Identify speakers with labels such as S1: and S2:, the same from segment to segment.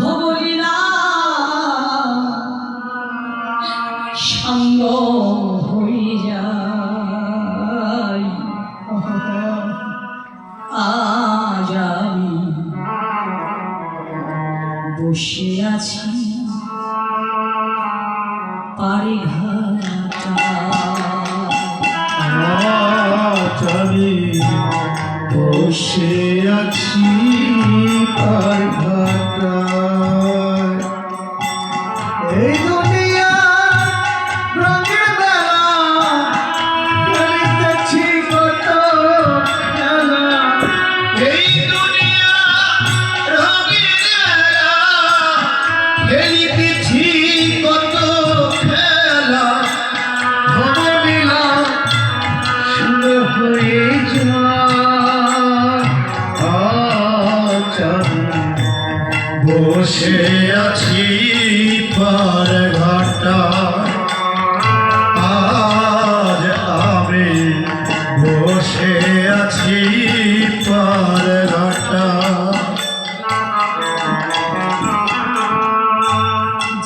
S1: ভবলীলা সঙ্গ হয়ে যায়। আজ আমি বসে আছি পাড়ে ঘাটা,
S2: আমি বসে আছি পাড়ে ঘাটা। এই দুনিয়া রঙের মেলা, খেলিতেছি কত খেলা। এই দুনিয়া রঙের মেলা, খেলিতেছি কত খেলা। ভবলীলা শুরু হয়ে যায়। আজ আমি বসে আছি পাড়ে ঘাটা। আজ আমি বসে আছি পাড়ে ঘাটা।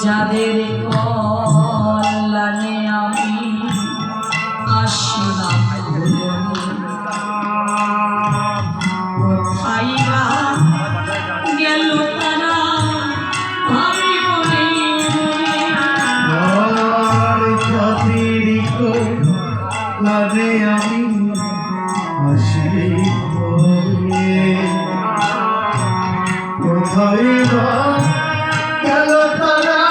S1: যাদের কল্যাণে আমি আসলাম কোথায় বা গেল তারা আমি মনে
S2: আর জাতির কল্যাণে আমি আসি ঘরে। কোথায় বা গেল তারা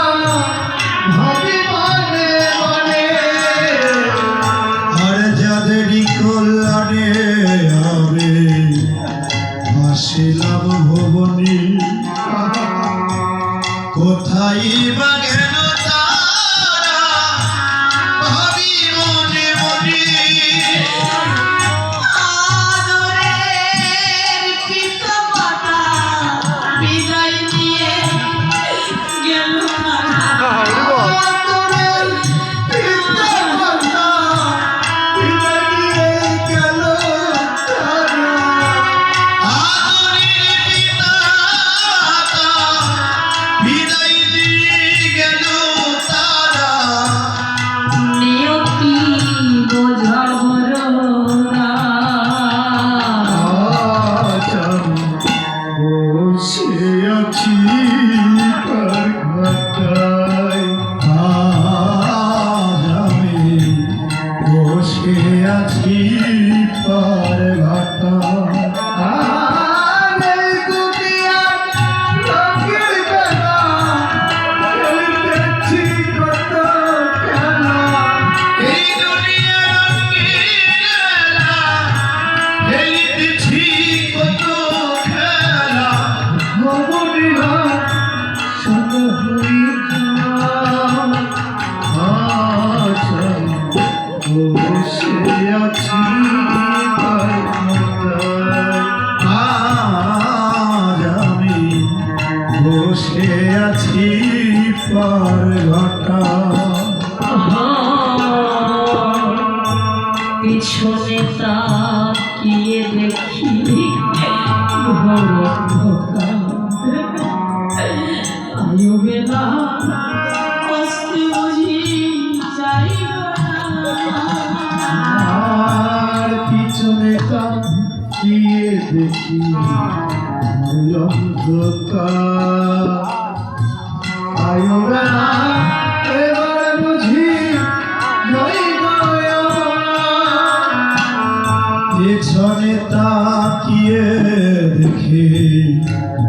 S2: ভাবি মনে মনে। আর যাদের কল্যাণে আমি আসিলাম ভবনী, কোথায় বা গেল তারা ভাবি মনে মনে।
S1: আদরের পিতামাতা বিদায় নিয়ে গেল তারা।
S2: আদরের পিতামাতা বিদায় নিয়ে গেল তারা। আদরের পিতামাতা বিদায় নিয়ে গেল তারা।
S1: নিয়তি বোঝা ভরনা
S2: আজ আমি বসে আছি পাড়ে ঘাটায়। আজ আমি বসে আছি পাড়ে ঘাটায়। আর এই দুনিয়ার রঙের মেলা, খেলিতেছি কত খেলা। এই দুনিয়ার রঙের মেলা, খেলিতেছি কত খেলা। ভবলীলা শুরু হয়ে যায়। আজ আমি বসে আছি পাড়ে ঘাটায়। আজ আমি বসে আছি পাড়ে ঘাটায়।
S1: পিছনে তাকিয়ে দেখি ঘর অন্ধকার। আয়ু বেলা আসতে বুঝি যাইব না।
S2: আর পিছনে তাকিয়ে দেখি অন্ধকার। আয়ো বেলা এবার বুঝি যাইব আমার। পিছনে তাকিয়ে দেখি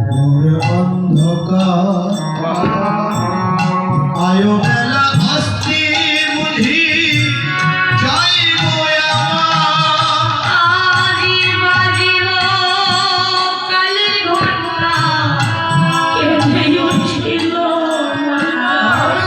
S2: ঘোর অন্ধকার। আয়ো বেলা আসতে বুঝি যাইব আমার।
S1: আজি বাজিল কালের ঘন্টা, কেঁদে উঠিল মনটা।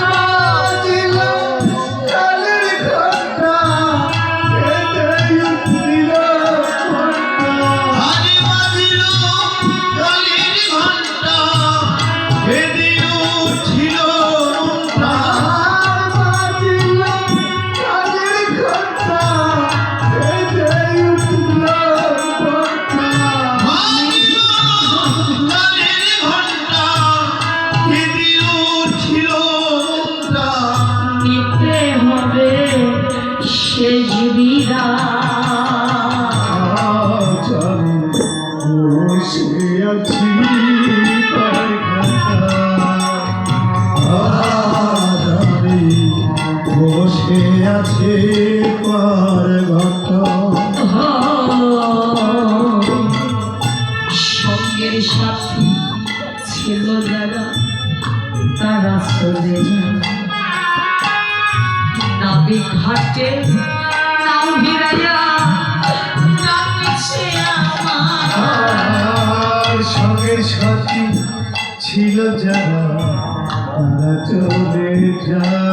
S2: ছিল যারা তারা চলে যায়।